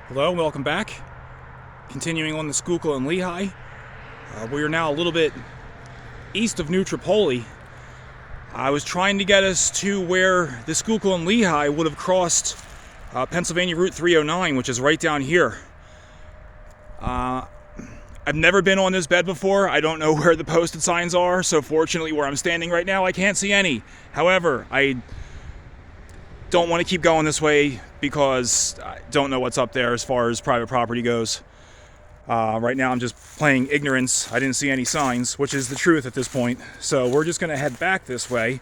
Hello and welcome back. Continuing on the Schuylkill and Lehigh. We are now a little bit east of New Tripoli. I was trying to get us to where the Schuylkill and Lehigh would have crossed Pennsylvania Route 309, which is right down here. I've never been on this bed before. I don't know where the posted signs are, so fortunately where I'm standing right now I can't see any. However, I don't want to keep going this way because I don't know what's up there as far as private property goes. Right now I'm just playing ignorance. I didn't see any signs, which is the truth at this point. So we're just going to head back this way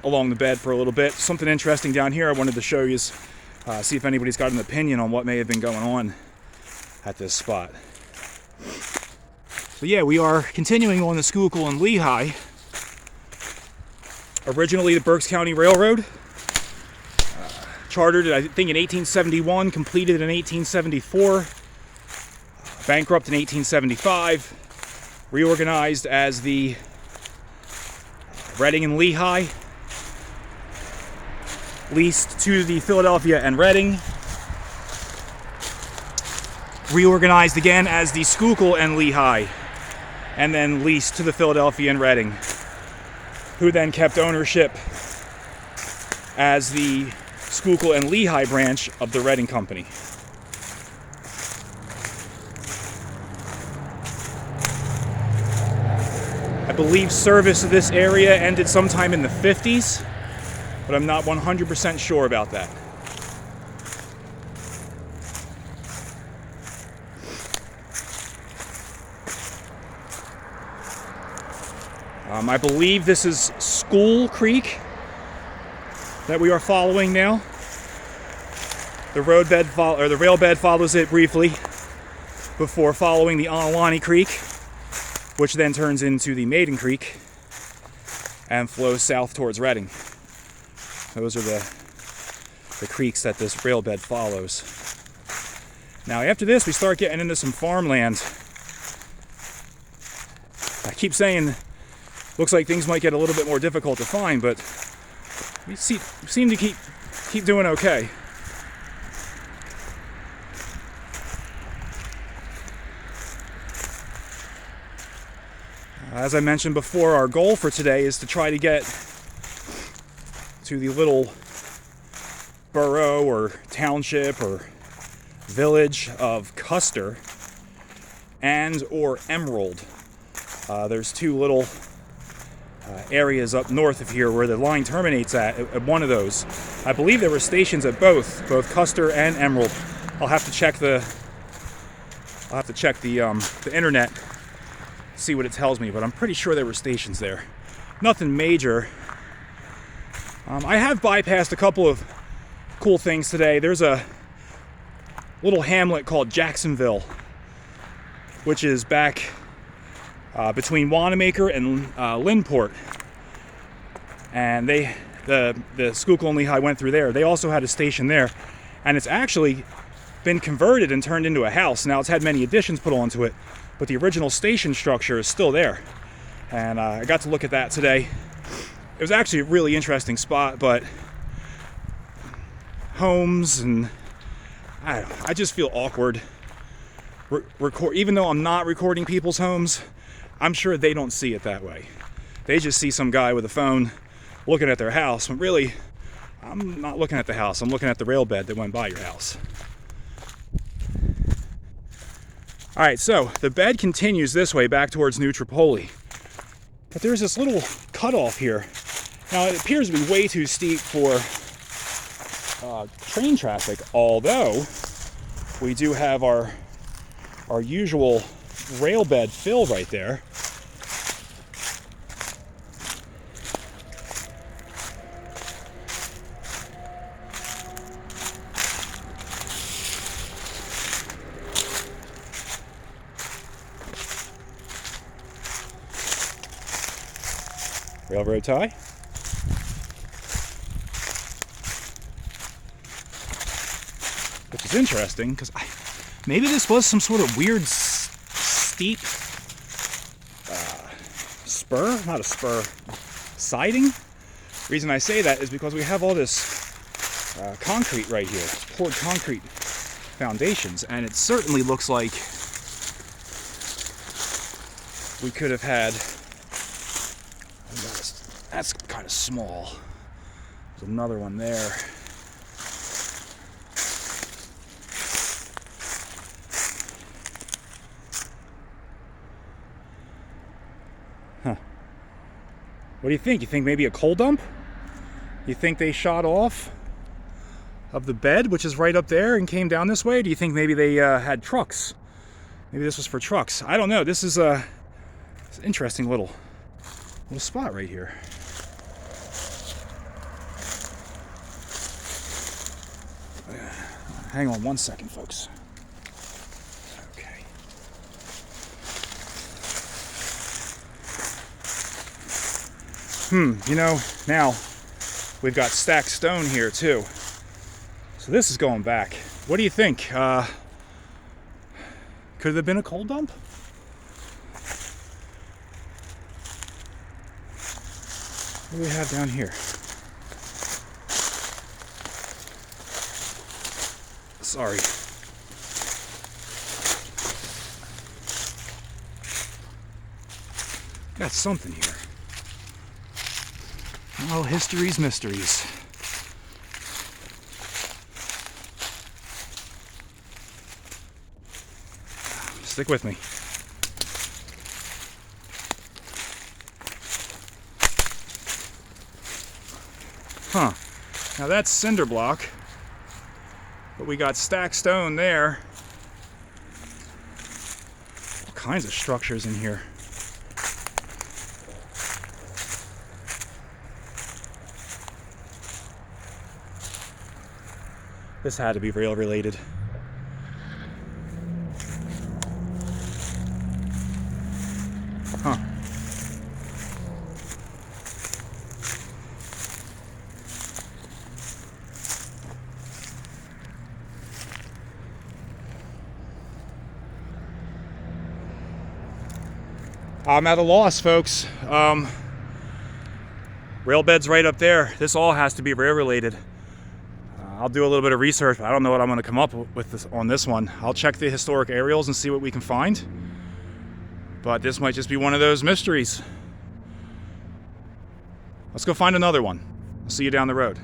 along the bed for a little bit. Something interesting down here I wanted to show you, see if anybody's got an opinion on what may have been going on at this spot. So yeah, we are continuing on the Schuylkill and Lehigh. Originally the Berks County Railroad. Chartered, I think, in 1871, completed in 1874, bankrupt in 1875, reorganized as the Reading and Lehigh, leased to the Philadelphia and Reading, reorganized again as the Schuylkill and Lehigh, and then leased to the Philadelphia and Reading, who then kept ownership as the Schuylkill and Lehigh branch of the Reading Company. I believe service of this area ended sometime in the 50s, but I'm not 100% sure about that. I believe this is School Creek that we are following now. The rail bed follows it briefly before following the Onalani Creek, which then turns into the Maiden Creek and flows south towards Reading. Those are the creeks that this rail bed follows. Now after this we start getting into some farmland. I keep saying looks like things might get a little bit more difficult to find, but we seem to keep doing okay. As I mentioned before, our goal for today is to try to get to the little borough or township or village of Custer and or Emerald. There's two little areas up north of here where the line terminates at one of those. I believe there were stations at both Custer and Emerald. I'll have to check the internet, see what it tells me, but I'm pretty sure there were stations there. Nothing major. I have bypassed a couple of cool things today. There's a little hamlet called Jacksonville, which is back between Wanamaker and Linport, and the Schuylkill and Lehigh went through there. They also had a station there, and it's actually been converted and turned into a house. Now it's had many additions put onto it, but the original station structure is still there, and I got to look at that today. It was actually a really interesting spot, but homes and I just feel awkward even though I'm not recording people's homes. I'm sure they don't see it that way. They just see some guy with a phone looking at their house, when really, I'm not looking at the house. I'm looking at the rail bed that went by your house. All right, so the bed continues this way back towards New Tripoli. But there's this little cutoff here. Now, it appears to be way too steep for train traffic, although we do have our usual rail bed fill right there. Railroad tie. Which is interesting because maybe this was some sort of weird steep spur, not a spur, siding. The reason I say that is because we have all this concrete right here, poured concrete foundations, and it certainly looks like we could have had. That's kind of small. There's another one there. Huh. What do you think? You think maybe a coal dump? You think they shot off of the bed, which is right up there, and came down this way? Or do you think maybe they had trucks? Maybe this was for trucks. I don't know. This is it's an interesting little spot right here. Hang on one second, folks. Okay. You know, now we've got stacked stone here too. So this is going back. What do you think? Could it have been a coal dump? What do we have down here? Sorry. Got something here. Oh, history's mysteries. Stick with me. Huh. Now that's cinder block. But we got stacked stone there. All kinds of structures in here. This had to be rail related. Huh. I'm at a loss, folks. Rail bed's right up there. This all has to be rail related. I'll do a little bit of research, but I don't know what I'm going to come up with on this one. I'll check the historic aerials and see what we can find. But this might just be one of those mysteries. Let's go find another one. I'll see you down the road.